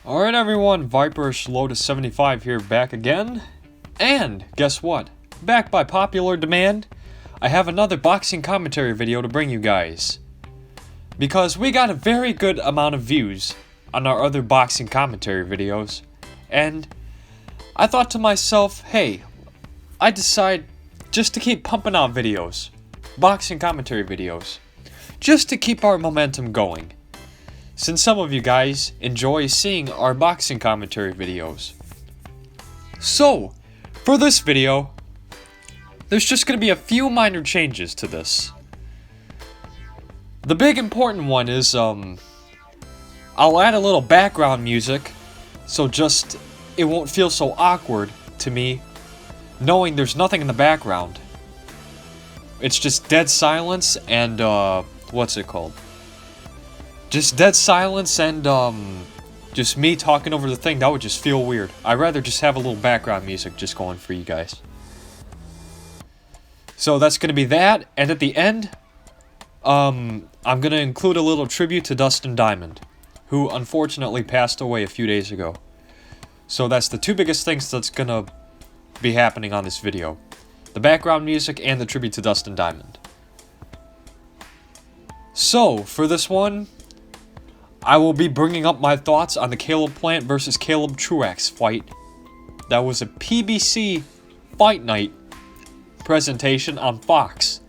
Alright everyone, Viperish Lotus 75 here, back again. And guess what? Back by popular demand, I have another boxing commentary video to bring you guys. Because we got a very good amount of views on our other boxing commentary videos. And I thought to myself, hey, I decide just to keep pumping out videos. Boxing commentary videos. Just to keep our momentum going. Since some of you guys enjoy seeing our boxing commentary videos. So, for this video, there's just going to be a few minor changes to this. The big important one is, I'll add a little background music, so just, it won't feel so awkward to me, knowing there's nothing in the background. It's just dead silence and, what's it called? Just dead silence and, just me talking over the thing. That would just feel weird. I'd rather just have a little background music just going for you guys. So that's gonna be that, and at the end, I'm gonna include a little tribute to Dustin Diamond, who unfortunately passed away a few days ago. So that's the two biggest things that's gonna be happening on this video. The background music and the tribute to Dustin Diamond. So, for this one, I will be bringing up my thoughts on the Caleb Plant versus Caleb Truax fight. That was a PBC Fight Night presentation on Fox.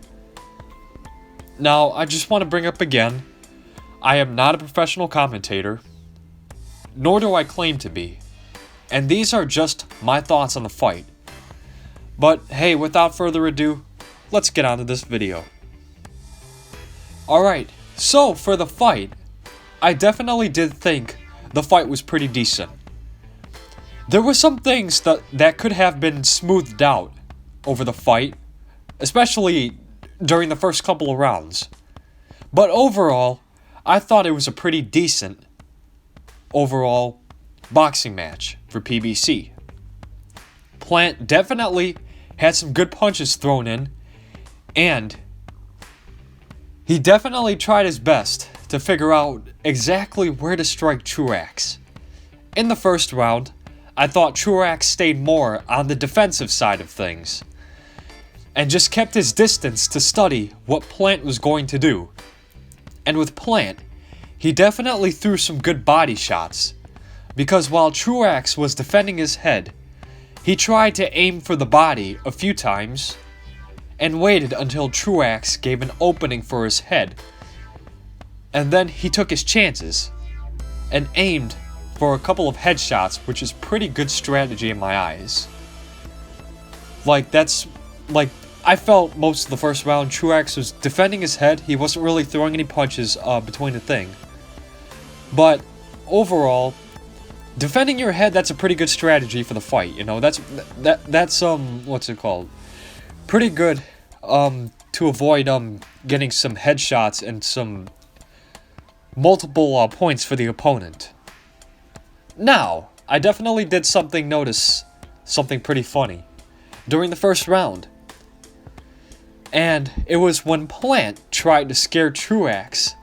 Now, I just want to bring up again, I am not a professional commentator, nor do I claim to be. And these are just my thoughts on the fight. But hey, without further ado, let's get on to this video. Alright, so for the fight, I definitely did think the fight was pretty decent. There were some things that could have been smoothed out over the fight, especially during the first couple of rounds. But overall, I thought it was a pretty decent overall boxing match for PBC. Plant definitely had some good punches thrown in, and he definitely tried his best to figure out exactly where to strike Truax. In the first round, I thought Truax stayed more on the defensive side of things, and just kept his distance to study what Plant was going to do. And with Plant, he definitely threw some good body shots, because while Truax was defending his head, he tried to aim for the body a few times, and waited until Truax gave an opening for his head. And then he took his chances, and aimed for a couple of headshots, which is pretty good strategy in my eyes. I felt most of the first round, Truax was defending his head, he wasn't really throwing any punches between the thing. But, overall, defending your head, that's a pretty good strategy for the fight, you know, that's what's it called? Pretty good, to avoid, getting some headshots and some multiple, points for the opponent. Now, I definitely did notice something pretty funny during the first round. And it was when Plant tried to scare Truax,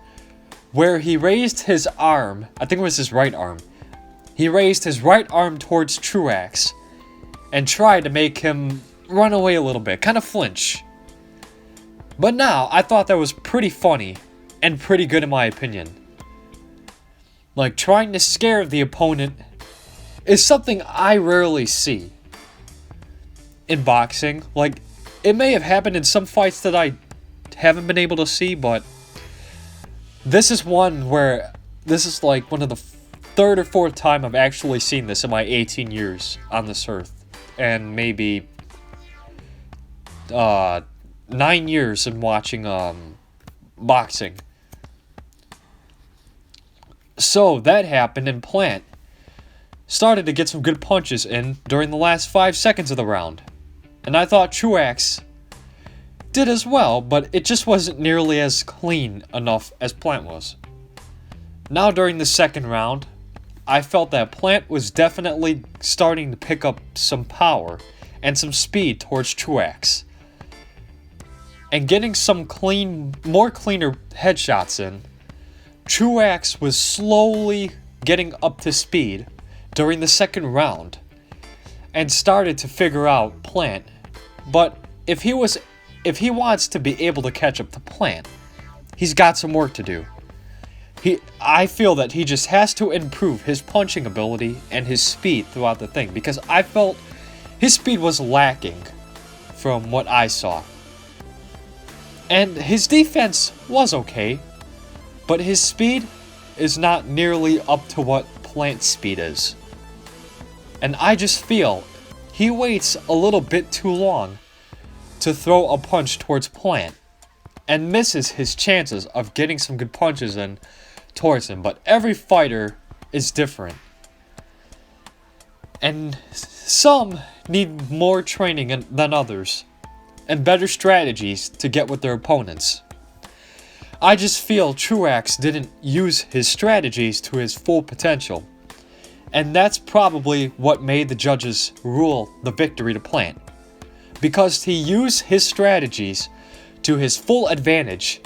where he raised his arm, I think it was his right arm. He raised his right arm towards Truax and tried to make him run away a little bit, kind of flinch. But now, I thought that was pretty funny and pretty good in my opinion. Like, trying to scare the opponent is something I rarely see in boxing. Like, it may have happened in some fights that I haven't been able to see, but this is one where, this is like one of the third or fourth time I've actually seen this in my 18 years on this earth. And maybe 9 years in watching boxing. So that happened, and Plant started to get some good punches in during the last 5 seconds of the round. And I thought Truax did as well, but it just wasn't nearly as clean enough as Plant was. Now during the second round, I felt that Plant was definitely starting to pick up some power and some speed towards Truax. And getting some more cleaner headshots in, Truax was slowly getting up to speed during the second round and started to figure out Plant. But if he wants to be able to catch up to Plant, he's got some work to do. I feel that he just has to improve his punching ability and his speed throughout the thing, because I felt his speed was lacking from what I saw. And his defense was okay, but his speed is not nearly up to what Plant's speed is. And I just feel he waits a little bit too long to throw a punch towards Plant and misses his chances of getting some good punches in towards him. But every fighter is different, and some need more training than others and better strategies to get with their opponents. I just feel Truax didn't use his strategies to his full potential, and that's probably what made the judges rule the victory to Plant, because he used his strategies to his full advantage,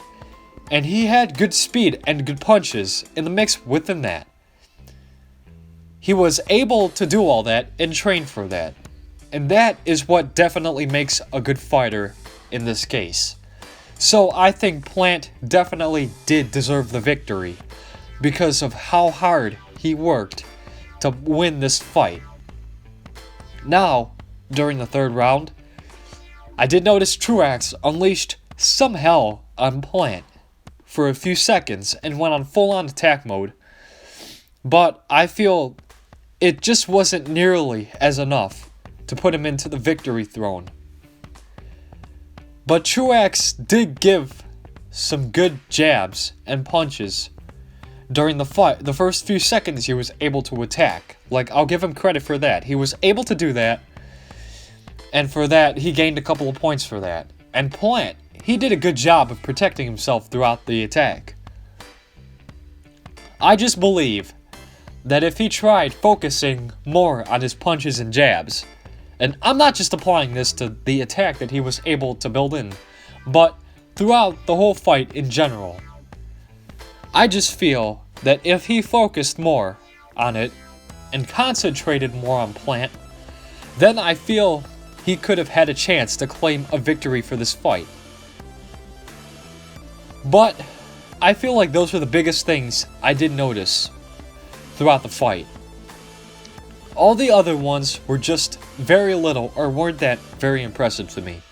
and he had good speed and good punches in the mix within that. He was able to do all that and train for that, and that is what definitely makes a good fighter in this case. So I think Plant definitely did deserve the victory because of how hard he worked to win this fight. Now, during the third round, I did notice Truax unleashed some hell on Plant for a few seconds and went on full-on attack mode, but I feel it just wasn't nearly as enough to put him into the victory throne. But Truax did give some good jabs and punches during the fight. The first few seconds he was able to attack. Like, I'll give him credit for that. He was able to do that, and for that he gained a couple of points for that. And Plant, he did a good job of protecting himself throughout the attack. I just believe that if he tried focusing more on his punches and jabs, and I'm not just applying this to the attack that he was able to build in, but throughout the whole fight in general, I just feel that if he focused more on it and concentrated more on Plant, then I feel he could have had a chance to claim a victory for this fight. But I feel like those are the biggest things I did notice throughout the fight. All the other ones were just very little or weren't that very impressive to me.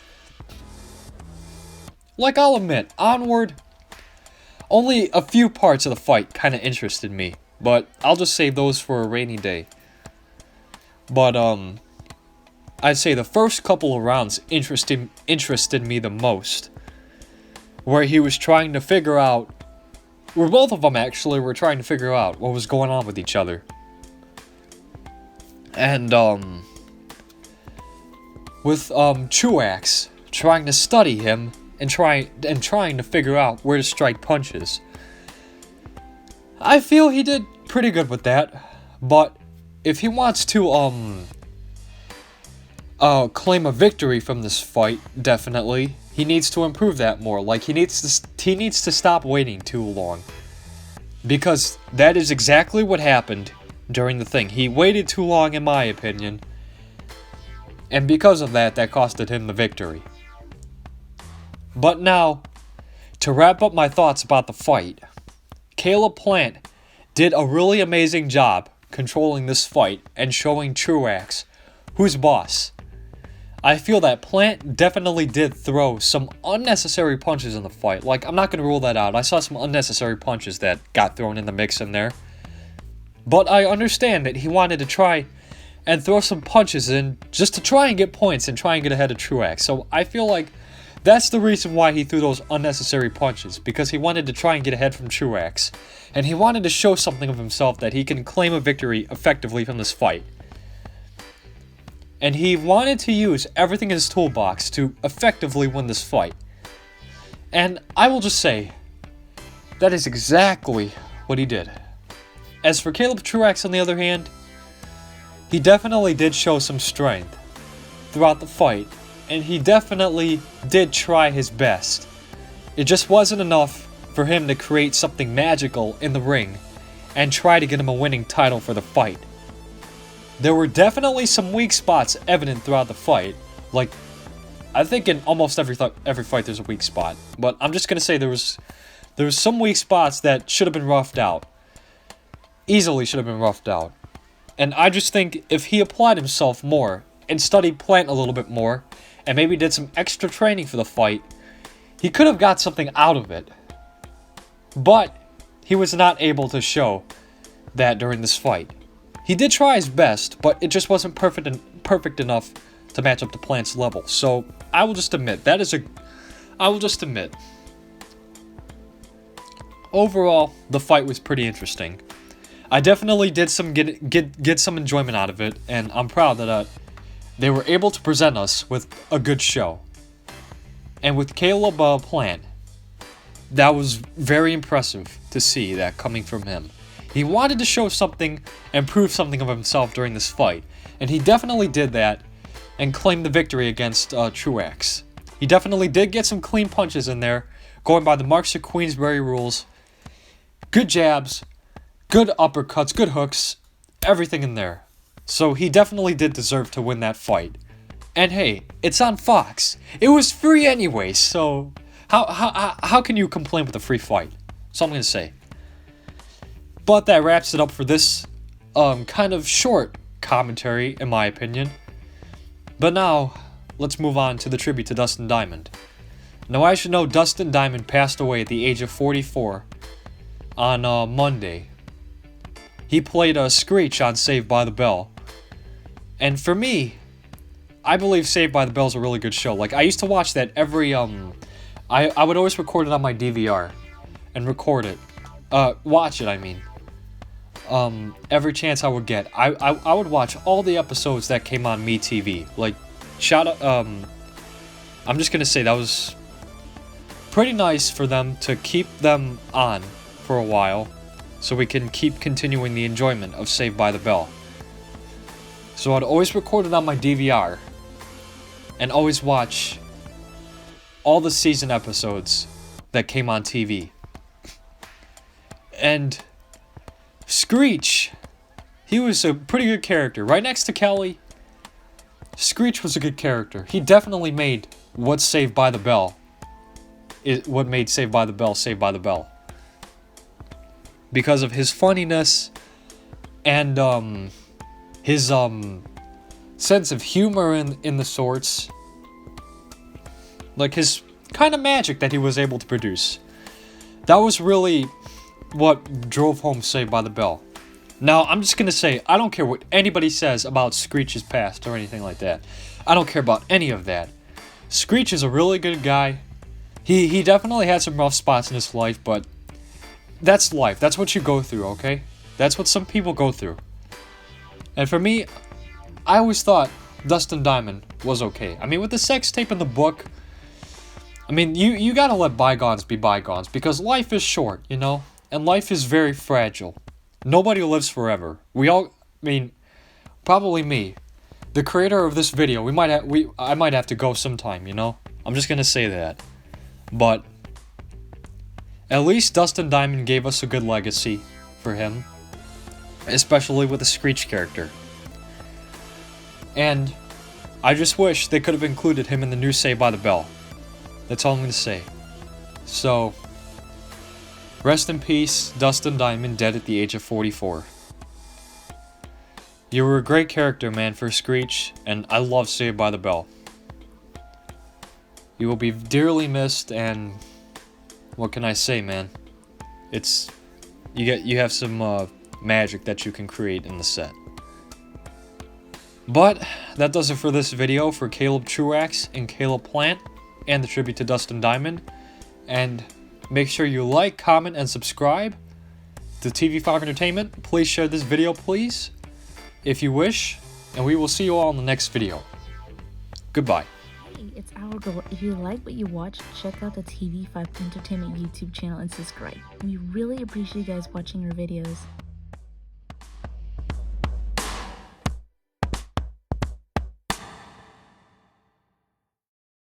Like, I'll admit, Onward, only a few parts of the fight kind of interested me, but I'll just save those for a rainy day. But I'd say the first couple of rounds interested me the most, where he was trying to figure out, where both of them actually were trying to figure out what was going on with each other. And with Truax trying to study him and trying to figure out where to strike punches. I feel he did pretty good with that, but if he wants to claim a victory from this fight, definitely he needs to improve that more. Like, he needs to stop waiting too long, because that is exactly what happened during the thing. He waited too long, in my opinion, and because of that, that costed him the victory. But now, to wrap up my thoughts about the fight, Caleb Plant did a really amazing job controlling this fight and showing Truax who's boss. I feel that Plant definitely did throw some unnecessary punches in the fight. Like, I'm not going to rule that out. I saw some unnecessary punches that got thrown in the mix in there. But I understand that he wanted to try and throw some punches in just to try and get points and try and get ahead of Truax. So I feel like that's the reason why he threw those unnecessary punches, because he wanted to try and get ahead from Truax. And he wanted to show something of himself, that he can claim a victory effectively from this fight. And he wanted to use everything in his toolbox to effectively win this fight. And I will just say, that is exactly what he did. As for Caleb Truax, on the other hand, he definitely did show some strength throughout the fight, and he definitely did try his best. It just wasn't enough for him to create something magical in the ring and try to get him a winning title for the fight. There were definitely some weak spots evident throughout the fight. Like, I think in almost every fight there's a weak spot. But I'm just gonna say there was some weak spots that should have been roughed out. Easily should have been roughed out. And I just think if he applied himself more and studied Plant a little bit more, and maybe did some extra training for the fight, he could have got something out of it. But he was not able to show that during this fight. He did try his best, but it just wasn't perfect enough to match up to Plant's level. So I will just admit overall, the fight was pretty interesting. I definitely did get some enjoyment out of it, and I'm proud that they were able to present us with a good show. And with Caleb Plant, that was very impressive to see that coming from him. He wanted to show something and prove something of himself during this fight, and he definitely did that and claimed the victory against Truax. He definitely did get some clean punches in there, going by the Marks of Queensberry rules. Good jabs, good uppercuts, good hooks, everything in there. So he definitely did deserve to win that fight. And hey, it's on Fox. It was free anyway, so how can you complain with a free fight? That's all I'm gonna say. But that wraps it up for this kind of short commentary, in my opinion. But now, let's move on to the tribute to Dustin Diamond. Now, as you know, Dustin Diamond passed away at the age of 44 on Monday. He played Screech on Saved by the Bell. And for me, I believe Saved by the Bell is a really good show. Like, I used to watch that every, I would always record it on my DVR. And record it. Watch it, I mean. Every chance I would get. I would watch all the episodes that came on MeTV. Like, shout out, I'm just gonna say that was pretty nice for them to keep them on for a while, so we can keep continuing the enjoyment of Saved by the Bell. So I'd always record it on my DVR, and always watch all the season episodes that came on TV. And Screech, he was a pretty good character. Right next to Kelly, Screech was a good character. He definitely made what Saved by the Bell, what made Saved by the Bell Saved by the Bell. Because of his funniness and his sense of humor in the sorts. Like his kind of magic that he was able to produce. That was really what drove home Saved by the Bell. Now, I'm just going to say, I don't care what anybody says about Screech's past or anything like that. I don't care about any of that. Screech is a really good guy. He definitely had some rough spots in his life, but that's life. That's what you go through, okay? That's what some people go through. And for me, I always thought Dustin Diamond was okay. I mean, with the sex tape in the book, I mean, you gotta let bygones be bygones, because life is short, you know? And life is very fragile. Nobody lives forever. I mean, probably me, the creator of this video, I might have to go sometime, you know? I'm just gonna say that. But at least Dustin Diamond gave us a good legacy for him, especially with the Screech character. And I just wish they could have included him in the new Saved by the Bell. That's all I'm gonna say. So, rest in peace, Dustin Diamond, dead at the age of 44. You were a great character, man, for Screech, and I love Saved by the Bell. You will be dearly missed, and what can I say, man? You have some magic that you can create in the set. But that does it for this video for Caleb Truax and Caleb Plant and the tribute to Dustin Diamond. And make sure you like, comment, and subscribe to TV5 Entertainment. Please share this video, please, if you wish. And we will see you all in the next video. Goodbye. Hey, it's our goal. If you like what you watch, check out the TV5 Entertainment YouTube channel and subscribe. We really appreciate you guys watching our videos.